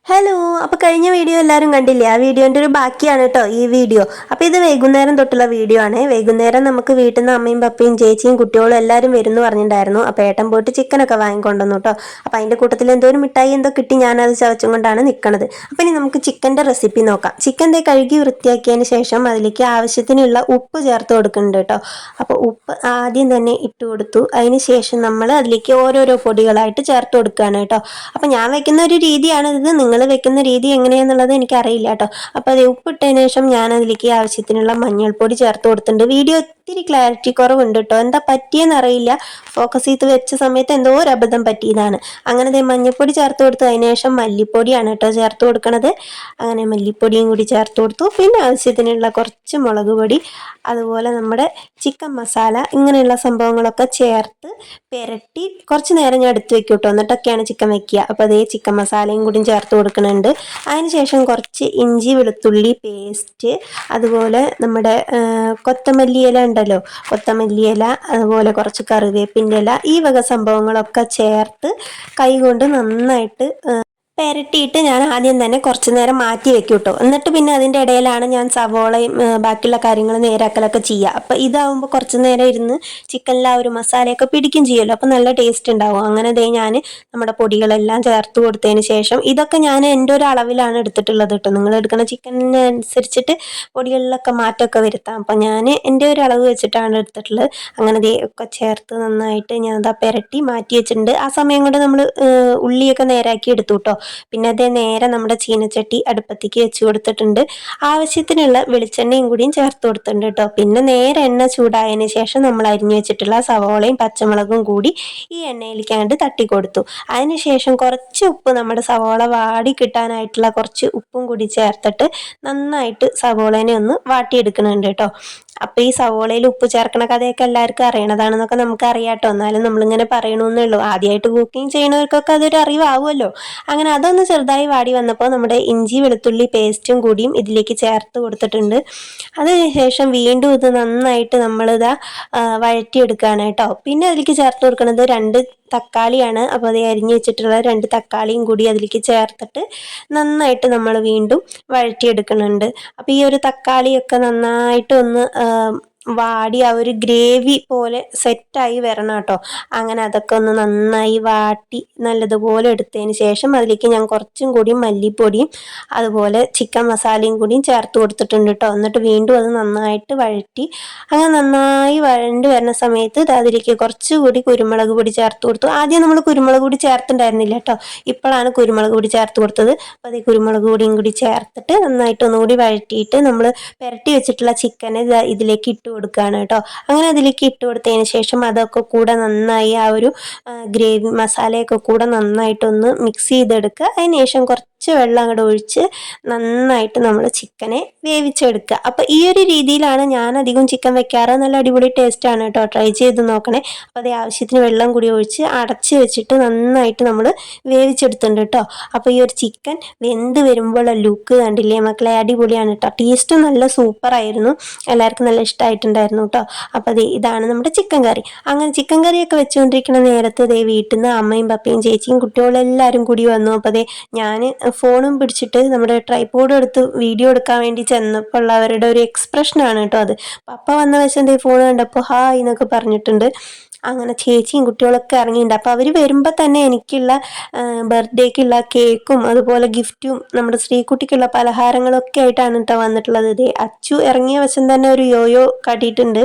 Hello. അപ്പോൾ കഴിഞ്ഞ video എല്ലാവരും കണ്ടില്ലേ? ആ വീഡിയോൻ്റെ ഒരു ബാക്കിയാണ് കേട്ടോ ഈ വീഡിയോ. അപ്പോൾ ഇത് വൈകുന്നേരം തൊട്ടുള്ള വീഡിയോ ആണ്. വൈകുന്നേരം നമുക്ക് വീട്ടിൽ നിന്ന് അമ്മയും പപ്പയും ചേച്ചിയും കുട്ടികളും എല്ലാവരും വരുന്നു പറഞ്ഞിട്ടുണ്ടായിരുന്നു. അപ്പോൾ ഏട്ടൻ പോയിട്ട് ചിക്കനൊക്കെ വാങ്ങിക്കൊണ്ടുവന്നു കേട്ടോ. അപ്പോൾ അതിൻ്റെ കൂട്ടത്തിൽ എന്തോ ഒരു മിഠായി എന്തോ കിട്ടി, ഞാനത് ചവച്ചും കൊണ്ടാണ് നിൽക്കുന്നത്. അപ്പോൾ ഇനി നമുക്ക് ചിക്കൻ്റെ റെസിപ്പി നോക്കാം. ചിക്കൻ കഴുകി വൃത്തിയാക്കിയതിന് ശേഷം അതിലേക്ക് ആവശ്യത്തിനുള്ള ഉപ്പ് ചേർത്ത് കൊടുക്കുന്നുണ്ട് കേട്ടോ. അപ്പോൾ ഉപ്പ് ആദ്യം തന്നെ ഇട്ട് കൊടുത്തു. അതിന് ശേഷം നമ്മൾ അതിലേക്ക് ഓരോരോ പൊടികളായിട്ട് ചേർത്ത് കൊടുക്കുകയാണ് കേട്ടോ. അപ്പോൾ ഞാൻ വയ്ക്കുന്ന ഒരു രീതിയാണ് ഇത്. നിങ്ങൾ വെക്കുന്ന രീതി എങ്ങനെയാണെന്നുള്ളത് എനിക്കറിയില്ല കേട്ടോ. അപ്പോൾ അത് ഉപ്പിട്ടതിന് ശേഷം ഞാൻ അതിലേക്ക് ആവശ്യത്തിനുള്ള മഞ്ഞൾപ്പൊടി ചേർത്ത് കൊടുത്തിട്ടുണ്ട്. വീഡിയോ ഇത്തിരി ക്ലാരിറ്റി കുറവുണ്ട് കേട്ടോ. എന്താ പറ്റിയെന്ന് അറിയില്ല. ഫോക്കസ് ചെയ്ത് വെച്ച സമയത്ത് എന്തോ ഒരു അബദ്ധം പറ്റിയതാണ്. അങ്ങനെ മഞ്ഞൾപ്പൊടി ചേർത്ത് കൊടുത്തു. അതിന് ശേഷം മല്ലിപ്പൊടിയാണ് കേട്ടോ ചേർത്ത് കൊടുക്കണത്. അങ്ങനെ മല്ലിപ്പൊടിയും കൂടി ചേർത്ത് കൊടുത്തു. പിന്നെ ആവശ്യത്തിനുള്ള കുറച്ച് മുളക് പൊടി, അതുപോലെ നമ്മുടെ ചിക്കൻ മസാല, ഇങ്ങനെയുള്ള സംഭവങ്ങളൊക്കെ ചേർത്ത് പുരട്ടി കുറച്ച് നേരം ഞാൻ എടുത്ത് വെക്കും കേട്ടോ. എന്നിട്ടൊക്കെയാണ് ചിക്കൻ വെക്കുക. അപ്പോൾ അതേ ചിക്കൻ മസാലയും കൂടി ചേർത്ത് കൊടുക്കുന്നുണ്ട്. അതിനുശേഷം കുറച്ച് ഇഞ്ചി വെളുത്തുള്ളി പേസ്റ്റ്, അതുപോലെ നമ്മുടെ കൊത്തമല്ലി ഇല ഉണ്ടല്ലോ, കൊത്തമല്ലി ഇല, അതുപോലെ കുറച്ച് കറിവേപ്പിൻ്റെ ഇല, ഈ വക സംഭവങ്ങളൊക്കെ ചേർത്ത് കൈ കൊണ്ട് നന്നായിട്ട് പെരട്ടിയിട്ട് ഞാൻ ആദ്യം തന്നെ കുറച്ച് നേരം മാറ്റി വെക്കും കേട്ടോ. എന്നിട്ട് പിന്നെ അതിൻ്റെ ഇടയിലാണ് ഞാൻ സവോളയും ബാക്കിയുള്ള കാര്യങ്ങൾ നേരാക്കലൊക്കെ ചെയ്യുക. അപ്പോൾ ഇതാവുമ്പോൾ കുറച്ച് നേരം ഇരുന്ന് ചിക്കനിൽ ആ ഒരു മസാലയൊക്കെ പിടിക്കും ചെയ്യുമല്ലോ. അപ്പോൾ നല്ല ടേസ്റ്റ് ഉണ്ടാവും. അങ്ങനെ ഞാൻ നമ്മുടെ പൊടികളെല്ലാം ചേർത്ത് കൊടുത്തതിന് ശേഷം, ഇതൊക്കെ ഞാൻ എൻ്റെ ഒരു അളവിലാണ് എടുത്തിട്ടുള്ളത് കേട്ടോ. നിങ്ങൾ എടുക്കുന്ന ചിക്കനിനനുസരിച്ചിട്ട് പൊടികളിലൊക്കെ മാറ്റമൊക്കെ വരുത്താം. അപ്പോൾ ഞാൻ എൻ്റെ ഒരു അളവ് വെച്ചിട്ടാണ് എടുത്തിട്ടുള്ളത്. അങ്ങനെ ഒക്കെ ചേർത്ത് നന്നായിട്ട് ഞാൻ പെരട്ടി മാറ്റി വെച്ചിട്ടുണ്ട്. ആ സമയം കൊണ്ട് നമ്മൾ ഉള്ളിയൊക്കെ നേരാക്കി എടുത്തു കേട്ടോ. പിന്നെ അതേ നേരെ നമ്മുടെ ചീനച്ചട്ടി അടുപ്പത്തേക്ക് വെച്ച് കൊടുത്തിട്ടുണ്ട്. ആവശ്യത്തിനുള്ള വെളിച്ചെണ്ണയും കൂടിയും ചേർത്ത് കൊടുത്തിട്ടുണ്ട് കേട്ടോ. പിന്നെ നേരെ എണ്ണ ചൂടായതിന് ശേഷം നമ്മൾ അരിഞ്ഞു വെച്ചിട്ടുള്ള സവോളയും പച്ചമുളകും കൂടി ഈ എണ്ണയിലേക്കാണ്ട് തട്ടി കൊടുത്തു. അതിനുശേഷം കുറച്ച് ഉപ്പ്, നമ്മുടെ സവോള വാടി കിട്ടാനായിട്ടുള്ള കുറച്ച് ഉപ്പും കൂടി ചേർത്തിട്ട് നന്നായിട്ട് സവോളേനെ ഒന്ന് വാട്ടിയെടുക്കുന്നുണ്ട് കേട്ടോ. അപ്പോൾ ഈ സവോളയിൽ ഉപ്പ് ചേർക്കണ കഥയൊക്കെ എല്ലാവർക്കും അറിയണതാണെന്നൊക്കെ നമുക്ക് അറിയാട്ടോ. എന്നാലും നമ്മളിങ്ങനെ പറയണമെന്നേ ഉള്ളൂ. ആദ്യമായിട്ട് കുക്കിംഗ് ചെയ്യണവർക്കൊക്കെ അതൊരു അറിവാകുമല്ലോ. അങ്ങനെ അതൊന്ന് ചെറുതായി വാടി വന്നപ്പോൾ നമ്മുടെ ഇഞ്ചി വെളുത്തുള്ളി പേസ്റ്റും കൂടിയും ഇതിലേക്ക് ചേർത്ത് കൊടുത്തിട്ടുണ്ട്. അതിനുശേഷം വീണ്ടും ഇത് നന്നായിട്ട് നമ്മളിതാ വഴറ്റിയെടുക്കുകയാണ് കേട്ടോ. പിന്നെ അതിലേക്ക് ചേർത്ത് കൊടുക്കുന്നത് 2 തക്കാളിയാണ്. അപ്പോൾ അത് അരിഞ്ഞ് വെച്ചിട്ടുള്ള 2 തക്കാളിയും കൂടി അതിലേക്ക് ചേർത്തിട്ട് നന്നായിട്ട് നമ്മൾ വീണ്ടും വഴറ്റിയെടുക്കുന്നുണ്ട്. അപ്പോൾ ഈ ഒരു തക്കാളിയൊക്കെ നന്നായിട്ട് ഒന്ന് വാടി ആ ഒരു ഗ്രേവി പോലെ സെറ്റായി വരണം കേട്ടോ. അങ്ങനെ അതൊക്കെ ഒന്ന് നന്നായി വാട്ടി നല്ലതുപോലെ എടുത്തതിന് ശേഷം അതിലേക്ക് ഞാൻ കുറച്ചും കൂടി മല്ലിപ്പൊടിയും അതുപോലെ ചിക്കൻ മസാലയും കൂടിയും ചേർത്ത് കൊടുത്തിട്ടുണ്ട് കേട്ടോ. എന്നിട്ട് വീണ്ടും അത് നന്നായിട്ട് വഴറ്റി, അങ്ങനെ നന്നായി വഴണ്ട് വരുന്ന സമയത്ത് അതിലേക്ക് കുറച്ചുകൂടി കുരുമുളക് പൊടി ചേർത്ത് കൊടുത്തു. ആദ്യം നമ്മൾ കുരുമുളക് പൊടി ചേർത്തിട്ടുണ്ടായിരുന്നില്ല കേട്ടോ. ഇപ്പോഴാണ് കുരുമുളക് പൊടി ചേർത്ത് കൊടുത്തത്. അപ്പോൾ അത് കുരുമുളക് പൊടിയും കൂടി ചേർത്തിട്ട് നന്നായിട്ട് ഒന്നുകൂടി വഴറ്റിയിട്ട് നമ്മൾ പുരട്ടി വെച്ചിട്ടുള്ള ചിക്കനെ ഇതിലേക്ക് ഇട്ട് കൊടുക്കുകയാണ് കേട്ടോ. അങ്ങനെ അതിലേക്ക് ഇട്ട് കൊടുത്തതിന് ശേഷം അതൊക്കെ കൂടെ നന്നായി ആ ഒരു ഗ്രേവി മസാലയൊക്കെ കൂടെ നന്നായിട്ടൊന്ന് മിക്സ് ചെയ്തെടുക്കുക. അതിന് ശേഷം കുറച്ച് വെള്ളം അങ്ങോട്ട് ഒഴിച്ച് നന്നായിട്ട് നമ്മൾ ചിക്കനെ വേവിച്ചെടുക്കുക. അപ്പോൾ ഈ ഒരു രീതിയിലാണ് ഞാൻ അധികം ചിക്കൻ വെക്കാറ്. നല്ല അടിപൊളി ടേസ്റ്റാണ് കേട്ടോ. ട്രൈ ചെയ്ത് നോക്കണേ. അപ്പോൾ അതേ ആവശ്യത്തിന് വെള്ളം കൂടി ഒഴിച്ച് അടച്ച് വെച്ചിട്ട് നന്നായിട്ട് നമ്മൾ വേവിച്ചെടുത്തിട്ടുണ്ട് കേട്ടോ. അപ്പോൾ ഈ ഒരു ചിക്കൻ വെന്ത് വരുമ്പോൾ ലുക്ക് കണ്ടില്ലേ മക്കളെ, അടിപൊളിയാണ് കേട്ടോ. ടേസ്റ്റും നല്ല സൂപ്പറായിരുന്നു. എല്ലാവർക്കും നല്ല ഇഷ്ടമായിട്ടുണ്ടായിരുന്നു കേട്ടോ. അപ്പോൾ ഇതാണ് നമ്മുടെ ചിക്കൻ കറി. അങ്ങനെ ചിക്കൻ കറിയൊക്കെ വെച്ചുകൊണ്ടിരിക്കുന്ന നേരത്ത് വീട്ടിൽ നിന്ന് അമ്മയും പപ്പയും ചേച്ചിയും കുട്ടികളും എല്ലാവരും കൂടി വന്നു. അപ്പോൾ ഞാൻ ഫോണും പിടിച്ചിട്ട് നമ്മുടെ ട്രൈപോഡ് എടുത്ത് വീഡിയോ എടുക്കാൻ വേണ്ടി ചെന്നപ്പോൾ ഉള്ളവരുടെ ഒരു എക്സ്പ്രഷനാണ് കേട്ടോ അത്. പപ്പ വന്ന വശം ഫോൺ കണ്ടപ്പോൾ ഹായ് എന്നൊക്കെ പറഞ്ഞിട്ടുണ്ട്. അങ്ങനെ ചേച്ചിയും കുട്ടികളൊക്കെ ഇറങ്ങിയിട്ടുണ്ട്. അപ്പോൾ അവർ വരുമ്പോൾ തന്നെ എനിക്കുള്ള ബർത്ത്ഡേക്കുള്ള കേക്കും അതുപോലെ ഗിഫ്റ്റും നമ്മുടെ ശ്രീകുട്ടിക്കുള്ള പലഹാരങ്ങളൊക്കെ ആയിട്ടാണ് കേട്ടോ വന്നിട്ടുള്ളത്. അച്ചു ഇറങ്ങിയ വശം തന്നെ ഒരു യോയോ കാട്ടിയിട്ടുണ്ട്.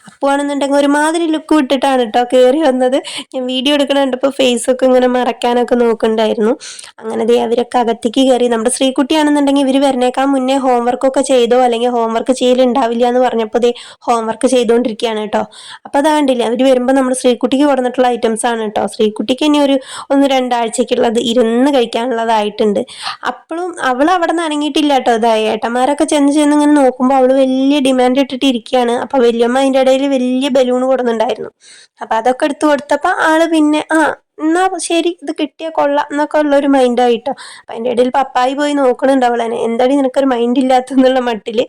അപ്പോൾ ആണെന്നുണ്ടെങ്കിൽ ഒരുമാതിരി ലുക്ക് വിട്ടിട്ടാണ് കേട്ടോ കയറി വന്നത്. ഞാൻ വീഡിയോ എടുക്കണ കണ്ടപ്പോൾ ഫേസൊക്കെ ഇങ്ങനെ മറക്കാനൊക്കെ നോക്കുന്നുണ്ടായിരുന്നു. അങ്ങനെ അവരൊക്കെ അകത്തേക്ക് കയറി. നമ്മുടെ ശ്രീകുട്ടിയാണെന്നുണ്ടെങ്കിൽ ഇവർ വരണേക്കാൾ മുന്നേ ഹോംവർക്കൊക്കെ ചെയ്തോ അല്ലെങ്കിൽ ഹോംവർക്ക് ചെയ്യലുണ്ടാവില്ല എന്ന് പറഞ്ഞപ്പോൾ ഹോംവർക്ക് ചെയ്തുകൊണ്ടിരിക്കുകയാണ് കേട്ടോ. അപ്പോൾ അതാണ്ടില്ല, അവർ വരുമ്പോൾ നമ്മൾ ശ്രീകുട്ടിക്ക് കൊടുത്തിട്ടുള്ള ഐറ്റംസ് ആണ് കേട്ടോ. ശ്രീകുട്ടിക്ക് ഇനി ഒരു 1-2 ആഴ്ചക്കുള്ളത് ഇരുന്ന് കഴിക്കാനുള്ളതായിട്ടുണ്ട്. അപ്പോഴും അവൾ അവിടെ നിന്ന് അനങ്ങിയിട്ടില്ല കേട്ടോ. ഏട്ടന്മാരൊക്കെ ചെന്ന് ഇങ്ങനെ നോക്കുമ്പോൾ അവൾ വലിയ ഡിമാൻഡ് ഇട്ടിട്ട് ഇരിക്കുകയാണ്. അപ്പോൾ വല്യമ്മ അതിൻ്റെ ഇടയിൽ വലിയ ബലൂൺ കൊടുക്കുന്നുണ്ടായിരുന്നു. അപ്പോൾ അതൊക്കെ എടുത്തു കൊടുത്തപ്പോൾ ആള് പിന്നെ എന്നാ ശരി ഇത് കിട്ടിയ കൊള്ളാം എന്നൊക്കെ ഉള്ളൊരു മൈൻഡായിട്ടോ. അപ്പം അതിൻ്റെ ഇടയിൽ പപ്പായി പോയി നോക്കണുണ്ട് അവളെന്നെ, എന്താടി നിനക്കൊരു മൈൻഡ് ഇല്ലാത്തെന്നുള്ള മട്ടിൽ.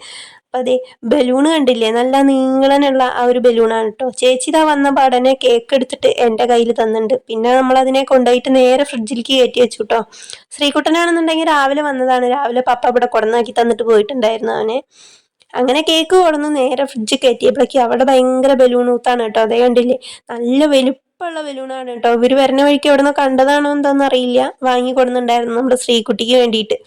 അപ്പൊ അതെ ബലൂൺ കണ്ടില്ലേ, നല്ല നീളനുള്ള ആ ഒരു ബലൂണാണ് കേട്ടോ. ചേച്ചി ഇതാ വന്ന പാടനെ കേക്ക് എടുത്തിട്ട് എൻ്റെ കയ്യിൽ തന്നിട്ടുണ്ട്. പിന്നെ നമ്മൾ അതിനെ കൊണ്ടുപോയിട്ട് നേരെ ഫ്രിഡ്ജിലേക്ക് കയറ്റി വെച്ചു കേട്ടോ. ശ്രീകുട്ടനാണെന്നുണ്ടെങ്കിൽ രാവിലെ വന്നതാണ്, രാവിലെ പപ്പ ഇവിടെ കൊടന്നാക്കി തന്നിട്ട് പോയിട്ടുണ്ടായിരുന്നു അവനെ. അങ്ങനെ കേക്ക് കൊടന്ന് നേരെ ഫ്രിഡ്ജിൽ കയറ്റിയപ്പോഴേക്കും അവിടെ ഭയങ്കര ബലൂൺ ഊത്താണ് കേട്ടോ. അതേ കണ്ടില്ലേ, നല്ല വലുപ്പമുള്ള ബലൂണാണ് കേട്ടോ. ഇവര് വരുന്ന വഴിക്ക് എവിടെ നിന്ന് കണ്ടതാണോ എന്താണെന്ന് അറിയില്ല, വാങ്ങി കൊടുക്കുന്നുണ്ടായിരുന്നു നമ്മുടെ ശ്രീകുട്ടിക്ക് വേണ്ടിയിട്ട്.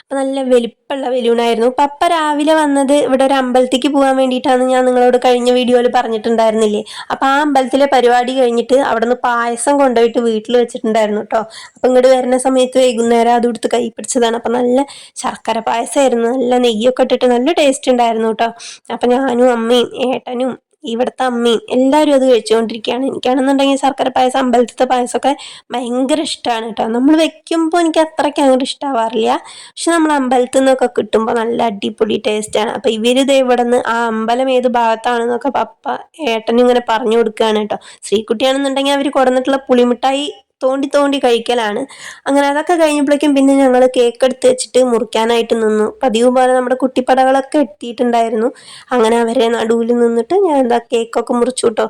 അപ്പൊ നല്ല വലിപ്പമുള്ള ബലൂണായിരുന്നു. പപ്പ രാവിലെ വന്നത് ഇവിടെ ഒരു അമ്പലത്തേക്ക് പോകാൻ വേണ്ടിയിട്ടാണ്, ഞാൻ നിങ്ങളോട് കഴിഞ്ഞ വീഡിയോയിൽ പറഞ്ഞിട്ടുണ്ടായിരുന്നില്ലേ. അപ്പൊ ആ അമ്പലത്തിലെ പരിപാടി കഴിഞ്ഞിട്ട് അവിടെ നിന്ന് പായസം കൊണ്ടുപോയിട്ട് വീട്ടിൽ വെച്ചിട്ടുണ്ടായിരുന്നു കേട്ടോ. അപ്പൊ ഇങ്ങോട്ട് വരുന്ന സമയത്ത് വൈകുന്നേരം അത് എടുത്ത് കൈ പിടിച്ചതാണ്. അപ്പൊ നല്ല ശർക്കര പായസമായിരുന്നു, നല്ല നെയ്യൊക്കെ ഇട്ടിട്ട് നല്ല ടേസ്റ്റ് ഉണ്ടായിരുന്നു കേട്ടോ. അപ്പൊ ഞാനും അമ്മയും ഏട്ടനും ഇവിടുത്തെ അമ്മയും എല്ലാവരും അത് കഴിച്ചുകൊണ്ടിരിക്കുകയാണ്. എനിക്കാണെന്നുണ്ടെങ്കിൽ ശർക്കര പായസം, അമ്പലത്തിലത്തെ പായസമൊക്കെ ഭയങ്കര ഇഷ്ടമാണ് കേട്ടോ. നമ്മൾ വെക്കുമ്പോൾ എനിക്ക് അത്രയ്ക്ക് അങ്ങോട്ട് ഇഷ്ടമാവാറില്ല, പക്ഷെ നമ്മൾ അമ്പലത്തിൽ നിന്നൊക്കെ കിട്ടുമ്പോൾ നല്ല അടിപൊളി ടേസ്റ്റാണ്. അപ്പം ഇവരിത് ഇവിടെ നിന്ന് ആ അമ്പലം ഏത് ഭാഗത്താണെന്നൊക്കെ പപ്പ ഏട്ടനും ഇങ്ങനെ പറഞ്ഞു കൊടുക്കുകയാണ് കേട്ടോ. ശ്രീകുട്ടിയാണെന്നുണ്ടെങ്കിൽ അവർ കൊടുന്നിട്ടുള്ള പുളിമിഠായി തോണ്ടി തോണ്ടി കഴിക്കലാണ്. അങ്ങനെ അതൊക്കെ കഴിഞ്ഞപ്പോഴേക്കും പിന്നെ ഞങ്ങൾ കേക്ക് എടുത്ത് വെച്ചിട്ട് മുറിക്കാനായിട്ട് നിന്നു. പതിവ് പോലെ നമ്മുടെ കുട്ടിപ്പടകളൊക്കെ എത്തിയിട്ടുണ്ടായിരുന്നു. അങ്ങനെ അവരെ നടുവിൽ നിന്നിട്ട് ഞാൻ എന്താ കേക്കൊക്കെ മുറിച്ചു കേട്ടോ.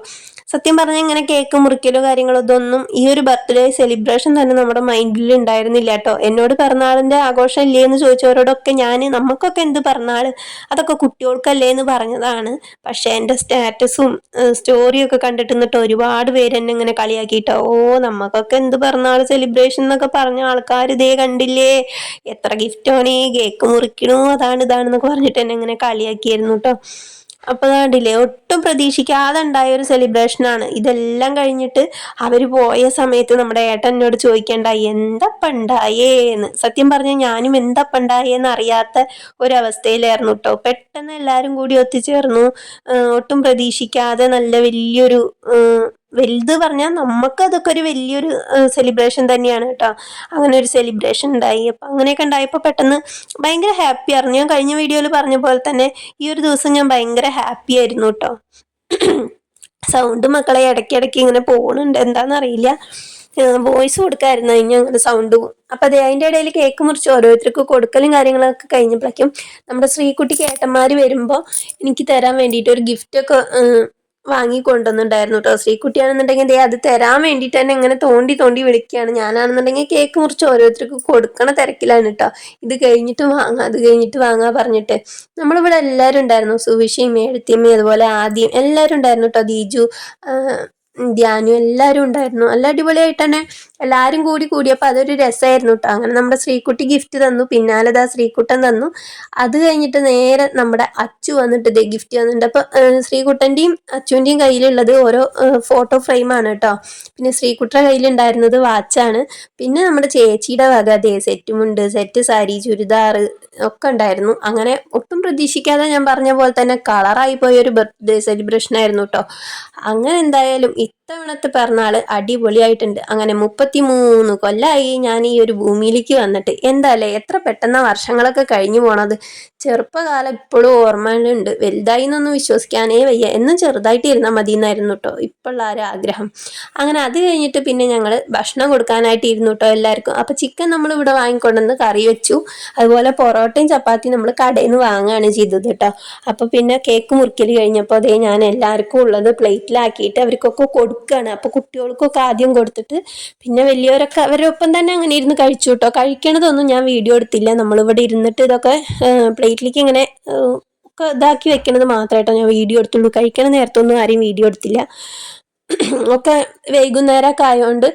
സത്യം പറഞ്ഞാൽ ഇങ്ങനെ കേക്ക് മുറിക്കലോ കാര്യങ്ങളോ ഇതൊന്നും ഈ ഒരു ബർത്ത്ഡേ സെലിബ്രേഷൻ തന്നെ നമ്മുടെ മൈൻഡിൽ ഉണ്ടായിരുന്നില്ല കേട്ടോ. എന്നോട് പിറന്നാളിന്റെ ആഘോഷം ഇല്ലേ എന്ന് ചോദിച്ചവരോടൊക്കെ ഞാൻ നമുക്കൊക്കെ എന്ത് പിറന്നാള്, അതൊക്കെ കുട്ടികൾക്കല്ലേ എന്ന് പറഞ്ഞതാണ്. പക്ഷെ എൻ്റെ സ്റ്റാറ്റസും സ്റ്റോറിയൊക്കെ കണ്ടിട്ട് നിന്നിട്ട് ഒരുപാട് പേര് എന്നെ ഇങ്ങനെ കളിയാക്കിയിട്ടോ. ഓ നമുക്കൊക്കെ എന്ത് പിറന്നാൾ സെലിബ്രേഷൻ എന്നൊക്കെ പറഞ്ഞ ആൾക്കാർ ഇതേ കണ്ടില്ലേ, എത്ര ഗിഫ്റ്റാണ്, കേക്ക് മുറിക്കണു, അതാണ് ഇതാണെന്നൊക്കെ പറഞ്ഞിട്ട് എന്നെ ഇങ്ങനെ കളിയാക്കിയായിരുന്നു കേട്ടോ. അപ്പൊ കണ്ടില്ലേ, ഒട്ടും പ്രതീക്ഷിക്കാതെ ഉണ്ടായ ഒരു സെലിബ്രേഷനാണ്. ഇതെല്ലാം കഴിഞ്ഞിട്ട് അവര് പോയ സമയത്ത് നമ്മുടെ ഏട്ടൻ എന്നോട് ചോദിക്കണ്ടായി എന്താപ്പണ്ടായേന്ന്. സത്യം പറഞ്ഞ ഞാനും എന്താപ്പണ്ടായേന്ന് അറിയാത്ത ഒരവസ്ഥയിലായിരുന്നു കേട്ടോ. പെട്ടെന്ന് എല്ലാരും കൂടി ഒത്തുചേർന്നു. ഒട്ടും പ്രതീക്ഷിക്കാതെ നല്ല വലിയൊരു വലുത് പറഞ്ഞാൽ നമുക്ക് അതൊക്കെ ഒരു വലിയൊരു സെലിബ്രേഷൻ തന്നെയാണ് കേട്ടോ. അങ്ങനെ ഒരു സെലിബ്രേഷൻ ഉണ്ടായി. അപ്പൊ അങ്ങനെയൊക്കെ ഉണ്ടായപ്പോൾ പെട്ടെന്ന് ഭയങ്കര ഹാപ്പി ആയിരുന്നു. ഞാൻ കഴിഞ്ഞ വീഡിയോയിൽ പറഞ്ഞ പോലെ തന്നെ ഈ ഒരു ദിവസം ഞാൻ ഭയങ്കര ഹാപ്പി ആയിരുന്നു കേട്ടോ. സൗണ്ട് മക്കളെ ഇടയ്ക്കിടയ്ക്ക് ഇങ്ങനെ പോകുന്നുണ്ട്, എന്താണെന്നറിയില്ല. വോയിസ് കൊടുക്കായിരുന്നു, അതിന് അങ്ങനെ സൗണ്ട് പോകും. അപ്പം അതെ അതിൻ്റെ ഇടയിൽ കേക്ക് മുറിച്ച് ഓരോരുത്തർക്ക് കൊടുക്കലും കാര്യങ്ങളൊക്കെ കഴിഞ്ഞപ്പോഴേക്കും നമ്മുടെ ശ്രീകുട്ടിക്ക് ഏട്ടന്മാർ വരുമ്പോൾ എനിക്ക് തരാൻ വേണ്ടിയിട്ട് ഒരു ഗിഫ്റ്റൊക്കെ വാങ്ങി കൊണ്ടുവന്നിട്ടുണ്ടായിരുന്നു കേട്ടോ. ശ്രീകുട്ടിയാണെന്നുണ്ടെങ്കിൽ അത് തരാൻ വേണ്ടിയിട്ട് തന്നെ ഇങ്ങനെ തോണ്ടി തോണ്ടി വിളിക്കുകയാണ്. ഞാനാണെന്നുണ്ടെങ്കിൽ കേക്ക് മുറിച്ച് ഓരോരുത്തർക്ക് കൊടുക്കണ തിരക്കിലാണ് കേട്ടോ. ഇത് കഴിഞ്ഞിട്ട് വാങ്ങാം, അത് കഴിഞ്ഞിട്ട് വാങ്ങാൻ പറഞ്ഞിട്ട് നമ്മളിവിടെ എല്ലാവരും ഉണ്ടായിരുന്നു. സുവിശയും എഴുത്തിയമ്മയും അതുപോലെ ആദ്യം എല്ലാവരും ഉണ്ടായിരുന്നു കേട്ടോ. ദീജു, ധ്യാനും എല്ലാവരും ഉണ്ടായിരുന്നു. നല്ല അടിപൊളിയായിട്ട് തന്നെ എല്ലാവരും കൂടിയപ്പോൾ അതൊരു രസമായിരുന്നു കേട്ടോ. അങ്ങനെ നമ്മുടെ ശ്രീകുട്ടി ഗിഫ്റ്റ് തന്നു, പിന്നാലെ ദാ ശ്രീകുട്ടൻ തന്നു. അത് കഴിഞ്ഞിട്ട് നേരെ നമ്മുടെ അച്ചു വന്നിട്ട് ഇതേ ഗിഫ്റ്റ് തന്നിട്ടുണ്ട്. അപ്പോൾ ശ്രീകുട്ടൻ്റെയും അച്ചുവിൻ്റെയും കയ്യിലുള്ളത് ഓരോ ഫോട്ടോ ഫ്രെയിമാണ് കേട്ടോ. പിന്നെ ശ്രീകുട്ടൻ്റെ കയ്യിലുണ്ടായിരുന്നത് വാച്ചാണ്. പിന്നെ നമ്മുടെ ചേച്ചിയുടെ വക അതേ സെറ്റുമുണ്ട്, സെറ്റ് സാരി, ചുരിദാർ ഒക്കെ ഉണ്ടായിരുന്നു. അങ്ങനെ ഒട്ടും പ്രതീക്ഷിക്കാതെ ഞാൻ പറഞ്ഞ പോലെ തന്നെ കളറായി പോയ ഒരു ബർത്ത്ഡേ സെലിബ്രേഷൻ ആയിരുന്നു കേട്ടോ. അങ്ങനെ എന്തായാലും ഇത്തവണത്തെ പിറന്നാള് അടിപൊളിയായിട്ടുണ്ട്. അങ്ങനെ 33 കൊല്ലമായി ഞാൻ ഈ ഒരു ഭൂമിയിലേക്ക് വന്നിട്ട്. എന്താല്ലേ എത്ര പെട്ടെന്ന വർഷങ്ങളൊക്കെ കഴിഞ്ഞു പോണത്. ചെറുപ്പകാലം ഇപ്പോഴും ഓർമ്മയുണ്ട്. വലുതായി എന്നൊന്നും വിശ്വസിക്കാനേ വയ്യ. എന്നും ചെറുതായിട്ട് ഇരുന്നാൽ മതി എന്നായിരുന്നു കേട്ടോ ഇപ്പോഴുള്ള ഒരു ആഗ്രഹം. അങ്ങനെ അത് കഴിഞ്ഞിട്ട് പിന്നെ ഞങ്ങൾ ഭക്ഷണം കൊടുക്കാനായിട്ട് ഇരുന്നു കേട്ടോ എല്ലാവർക്കും. അപ്പം ചിക്കൻ നമ്മൾ ഇവിടെ വാങ്ങിക്കൊണ്ടുവന്ന് കറി വെച്ചു. അതുപോലെ പൊറോട്ടയും ചപ്പാത്തിയും നമ്മൾ കടയിൽ നിന്ന് വാങ്ങുകയാണ് ചെയ്തത് കേട്ടോ. അപ്പോൾ പിന്നെ കേക്ക് മുറിക്കൽ കഴിഞ്ഞപ്പോൾ അതേ ഞാൻ എല്ലാവർക്കും ഉള്ളത് പ്ലേറ്റിലാക്കിയിട്ട് അവർക്കൊക്കെ കൊടുക്കുകയാണ്. അപ്പോൾ കുട്ടികൾക്കൊക്കെ ആദ്യം കൊടുത്തിട്ട് പിന്നെ വലിയവരൊക്കെ അവരുടെ ഒപ്പം തന്നെ അങ്ങനെ ഇരുന്ന് കഴിച്ചു കേട്ടോ. കഴിക്കണതൊന്നും ഞാൻ വീഡിയോ എടുത്തില്ല. നമ്മളിവിടെ ഇരുന്നിട്ട് ഇതൊക്കെ പ്ലേറ്റിലേക്ക് ഇങ്ങനെ ഒക്കെ ഇതാക്കി വെക്കണത് മാത്രമായിട്ടോ ഞാൻ വീഡിയോ എടുത്തുള്ളൂ. കഴിക്കണ നേരത്തൊന്നും ആരെയും വീഡിയോ എടുത്തില്ല. ഒക്കെ വൈകുന്നേരമൊക്കെ ആയതുകൊണ്ട്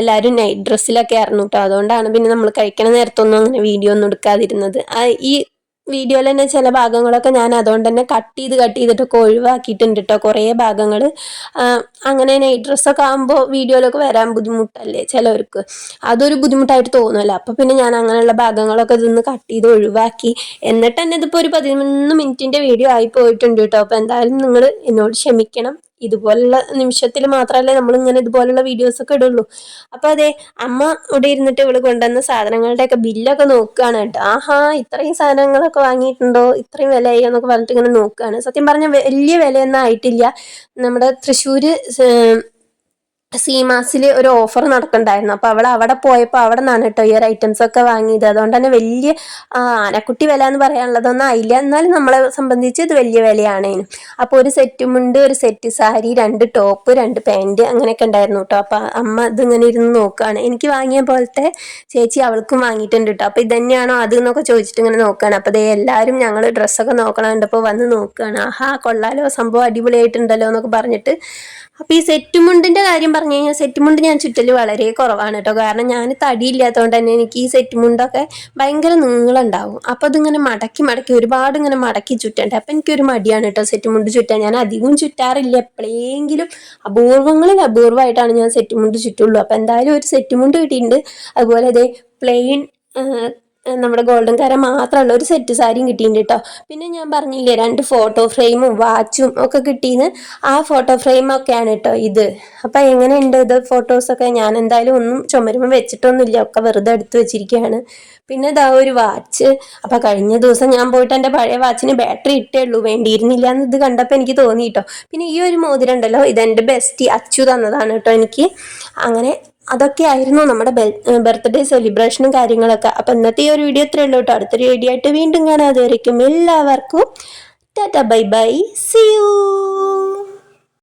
എല്ലാവരും നൈറ്റ് ഡ്രസ്സിലൊക്കെ ആയിരുന്നു കേട്ടോ. അതുകൊണ്ടാണ് പിന്നെ നമ്മൾ കഴിക്കണ നേരത്തൊന്നും അങ്ങനെ വീഡിയോ ഒന്നും എടുക്കാതിരുന്നത്. ഈ വീഡിയോയിൽ തന്നെ ചില ഭാഗങ്ങളൊക്കെ ഞാൻ അതുകൊണ്ട് തന്നെ കട്ട് ചെയ്തിട്ടൊക്കെ ഒഴിവാക്കിയിട്ടുണ്ട് കേട്ടോ. കുറേ ഭാഗങ്ങൾ അങ്ങനെ നൈറ്റ് ഡ്രസ്സൊക്കെ ആകുമ്പോൾ വീഡിയോയിലൊക്കെ വരാൻ ബുദ്ധിമുട്ടല്ലേ ചിലവർക്ക്, അതൊരു ബുദ്ധിമുട്ടായിട്ട് തോന്നുമല്ലോ. അപ്പോൾ പിന്നെ ഞാൻ അങ്ങനെയുള്ള ഭാഗങ്ങളൊക്കെ ഇതൊന്ന് കട്ട് ചെയ്ത് ഒഴിവാക്കി. എന്നിട്ട് തന്നെ ഇതിപ്പോൾ ഒരു 11 മിനിറ്റിൻ്റെ വീഡിയോ ആയി പോയിട്ടുണ്ട് കേട്ടോ. അപ്പോൾ എന്തായാലും നിങ്ങൾ എന്നോട് ക്ഷമിക്കണം. ഇതുപോലുള്ള നിമിഷത്തിൽ മാത്രമല്ലേ നമ്മളിങ്ങനെ ഇതുപോലുള്ള വീഡിയോസൊക്കെ ഇടുള്ളൂ. അപ്പോൾ അതെ അമ്മ ഇവിടെ ഇരുന്നിട്ട് ഇവള് കൊണ്ടുവന്ന സാധനങ്ങളുടെയൊക്കെ ബില്ലൊക്കെ നോക്കുകയാണ് കേട്ടോ. ആഹാ ഇത്രയും സാധനങ്ങളൊക്കെ വാങ്ങിയിട്ടുണ്ടോ, ഇത്രയും വിലയായി എന്നൊക്കെ പറഞ്ഞിട്ട് ഇങ്ങനെ നോക്കുകയാണ്. സത്യം പറഞ്ഞാൽ വലിയ വിലയൊന്നും ആയിട്ടില്ല. നമ്മുടെ തൃശ്ശൂർ സീമാസിൽ ഒരു ഓഫർ നടക്കുന്നുണ്ടായിരുന്നു. അപ്പോൾ അവൾ അവിടെ പോയപ്പോൾ അവിടെ നിന്നാണ് കേട്ടോ ഈ ഒരു ഐറ്റംസ് ഒക്കെ വാങ്ങിയത്. അതുകൊണ്ട് തന്നെ വലിയ ആനക്കുട്ടി വില എന്ന് പറയാനുള്ളതൊന്നും ആയില്ല, എന്നാലും നമ്മളെ സംബന്ധിച്ച് ഇത് വലിയ വിലയാണേനും. അപ്പോൾ ഒരു സെറ്റുമുണ്ട്, ഒരു സെറ്റ് സാരി, 2 ടോപ്പ്, 2 പാൻറ്റ് അങ്ങനെയൊക്കെ ഉണ്ടായിരുന്നു കേട്ടോ. അപ്പോൾ അമ്മ ഇതിങ്ങനെ ഇരുന്ന് നോക്കുകയാണ്. എനിക്ക് വാങ്ങിയ പോലത്തെ ചേച്ചി അവൾക്കും വാങ്ങിയിട്ടുണ്ട് കേട്ടോ. അപ്പോൾ ഇതന്നെയാണോ അത് എന്നൊക്കെ ചോദിച്ചിട്ട് ഇങ്ങനെ നോക്കുകയാണ്. അപ്പോൾ ദേ എല്ലാവരും ഞങ്ങൾ ഡ്രസ്സൊക്കെ നോക്കണുണ്ടപ്പോൾ വന്ന് നോക്കുകയാണ്. ആഹാ കൊള്ളാലോ, സംഭവം അടിപൊളിയായിട്ടുണ്ടല്ലോ എന്നൊക്കെ പറഞ്ഞിട്ട്. അപ്പോൾ ഈ സെറ്റുമുണ്ടിൻ്റെ കാര്യം പറഞ്ഞു കഴിഞ്ഞാൽ, സെറ്റുമുണ്ട് ഞാൻ ചുറ്റൽ വളരെ കുറവാണ് കേട്ടോ. കാരണം ഞാൻ തടിയില്ലാത്തതുകൊണ്ട് തന്നെ എനിക്ക് ഈ സെറ്റുമുണ്ടൊക്കെ ഭയങ്കര നീളുണ്ടാവും. അപ്പോൾ അതിങ്ങനെ മടക്കി മടക്കി ഒരുപാട് ഇങ്ങനെ മടക്കി ചുറ്റണ്ടേ. അപ്പോൾ എനിക്കൊരു മടിയാണ് കേട്ടോ സെറ്റുമുണ്ട് ചുറ്റാൻ. ഞാൻ അധികം ചുറ്റാറില്ല, എപ്പോഴെങ്കിലും അപൂർവങ്ങളിൽ അപൂർവമായിട്ടാണ് ഞാൻ സെറ്റുമുണ്ട് ചുറ്റുള്ളൂ. അപ്പോൾ എന്തായാലും ഒരു സെറ്റുമുണ്ട് കിട്ടിയിട്ടുണ്ട്. അതുപോലെ അതേ പ്ലെയിൻ നമ്മുടെ ഗോൾഡൻ കര മാത്രമുള്ള ഒരു സെറ്റ് സാരിയും കിട്ടിയിട്ടുണ്ട് കേട്ടോ. പിന്നെ ഞാൻ പറഞ്ഞില്ലേ 2 ഫോട്ടോ ഫ്രെയിമും വാച്ചും ഒക്കെ കിട്ടിയെന്ന്, ആ ഫോട്ടോ ഫ്രെയിമൊക്കെയാണ് കേട്ടോ ഇത്. അപ്പം എങ്ങനെയുണ്ട് ഇത് ഫോട്ടോസൊക്കെ? ഞാൻ എന്തായാലും ഒന്നും ചുമരുമ്പോൾ വെച്ചിട്ടൊന്നുമില്ല, ഒക്കെ വെറുതെ എടുത്ത് വെച്ചിരിക്കുകയാണ്. പിന്നെ ഇതാ ഒരു വാച്ച്. അപ്പം കഴിഞ്ഞ ദിവസം ഞാൻ പോയിട്ട് എൻ്റെ പഴയ വാച്ചിന് ബാറ്ററി ഇട്ടേ ഉള്ളൂ, വേണ്ടിയിരുന്നില്ല എന്ന് ഇത് കണ്ടപ്പോൾ എനിക്ക് തോന്നി കേട്ടോ. പിന്നെ ഈ ഒരു മോതിരം ഉണ്ടല്ലോ, ഇതെൻ്റെ ബെസ്റ്റി അച്ചു തന്നതാണ് കേട്ടോ എനിക്ക്. അങ്ങനെ അതൊക്കെ ആയിരുന്നു നമ്മുടെ ബർത്ത്ഡേ സെലിബ്രേഷനും കാര്യങ്ങളൊക്കെ. അപ്പം ഇന്നത്തെ ഈ ഒരു വീഡിയോ ഇത്രയേ ഉള്ളൂ കേട്ടോ. അടുത്തൊരു വീഡിയോ ആയിട്ട് വീണ്ടും കാണാം. അതുവരേക്കും എല്ലാവർക്കും tata bye bye, see U.